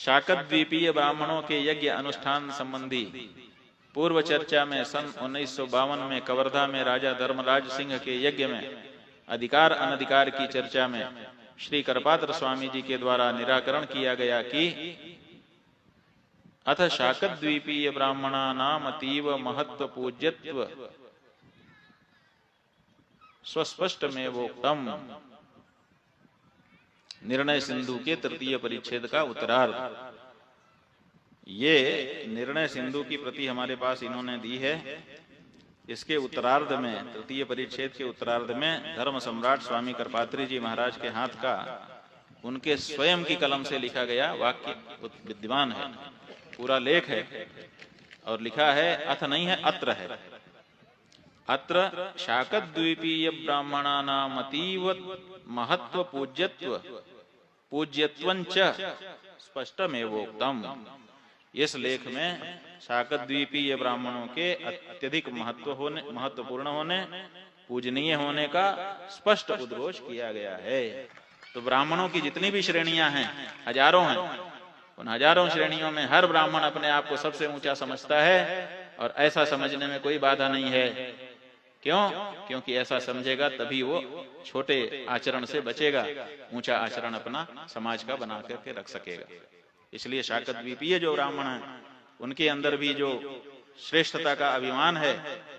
शाकत द्वीपीय ब्राह्मणों के यज्ञ अनुष्ठान संबंधी पूर्व चर्चा में सन 1952 में कवर्धा में राजा धर्मराज सिंह के यज्ञ में अधिकार अनधिकार की चर्चा में श्री करपात्र स्वामी जी के द्वारा निराकरण किया गया कि अथ शाकत द्वीपीय ब्राह्मणा नाम अतीव महत्व पूज्यत्व स्वस्पष्ट में वोक्तम। निर्णय सिंधु के तृतीय परिच्छेद का उत्तरार्ध। ये निर्णय सिंधु की प्रति हमारे पास इन्होंने दी है। इसके उत्तरार्ध में, तृतीय परिच्छेद के उत्तरार्ध में धर्म सम्राट स्वामी करपात्री जी महाराज के हाथ का उनके स्वयं की कलम से लिखा गया वाक्य विद्यमान है। पूरा लेख है और लिखा है, अथ नहीं है, अत्र है। अत्र शाकत द्वीपीय ब्राह्मणा नाम अतीव महत्व पूज्यत्वंच स्पष्टमेवोक्तम। इस लेख में शाकत द्वीपीय ब्राह्मणों के अत्यधिक महत्वपूर्ण होने, पूजनीय होने का स्पष्ट उद्घोष किया गया है। तो ब्राह्मणों की जितनी भी श्रेणियां हैं, हजारों हैं, उन हजारों श्रेणियों में हर ब्राह्मण अपने आप को सबसे ऊंचा समझता है और ऐसा समझने में कोई बाधा नहीं है। क्यों? क्योंकि ऐसा समझेगा तभी वो छोटे आचरण से बचेगा, ऊंचा आचरण अपना समाज का बना करके रख सकेगा। इसलिए शाकत द्वीपीय जो ब्राह्मण हैं, उनके अंदर भी जो श्रेष्ठता का अभिमान है,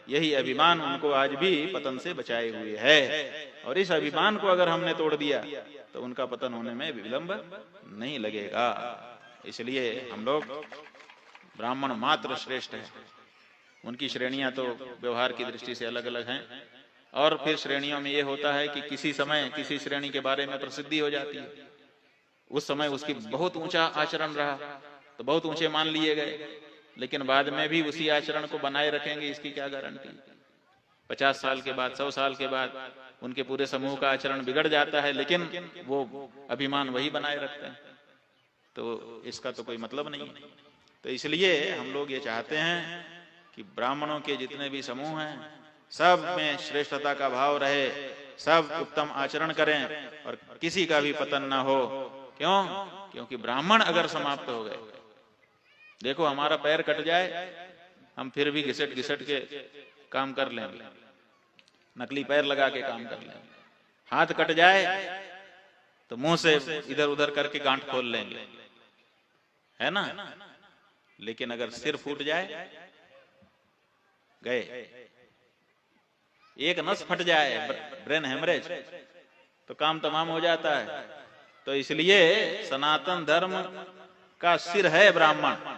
यही अभिमान उनको आज भी पतन से बचाए हुए है। और इस अभिमान को अगर हमने तोड़ दिया तो उनका पतन होने में विलंब नहीं लगेगा। इसलिए हम लोग ब्राह्मण मात्र श्रेष्ठ है। उनकी श्रेणियां तो व्यवहार की दृष्टि से अलग अलग हैं। और फिर श्रेणियों में ये होता है कि किसी समय किसी श्रेणी के बारे में प्रसिद्धि हो जाती है, उस समय उसकी बहुत ऊंचा आचरण रहा तो बहुत ऊंचे मान लिए गए, लेकिन बाद में भी उसी आचरण को बनाए रखेंगे इसकी क्या गारंटी। 50 साल के बाद, 100 साल के बाद उनके पूरे समूह का आचरण बिगड़ जाता है, लेकिन वो अभिमान वही बनाए रखते हैं, तो इसका तो कोई मतलब नहीं है। तो इसलिए हम लोग ये चाहते हैं कि ब्राह्मणों के जितने भी समूह हैं, सब में श्रेष्ठता का भाव रहे, सब उत्तम आचरण करें और किसी का भी पतन ना हो। क्यों? क्योंकि ब्राह्मण अगर समाप्त हो गए, देखो हमारा पैर कट जाए, हम फिर भी घिसट घिसट के काम कर लेंगे, नकली पैर लगा के काम कर लेंगे। हाथ कट जाए तो मुंह से इधर उधर करके गांठ खोल लेंगे, है ना। लेकिन अगर सिर फूट जाए, गए, एक नस फट जाए, ब्रेन हेमरेज, तो काम तमाम हो जाता है। तो इसलिए सनातन धर्म का सिर है ब्राह्मण।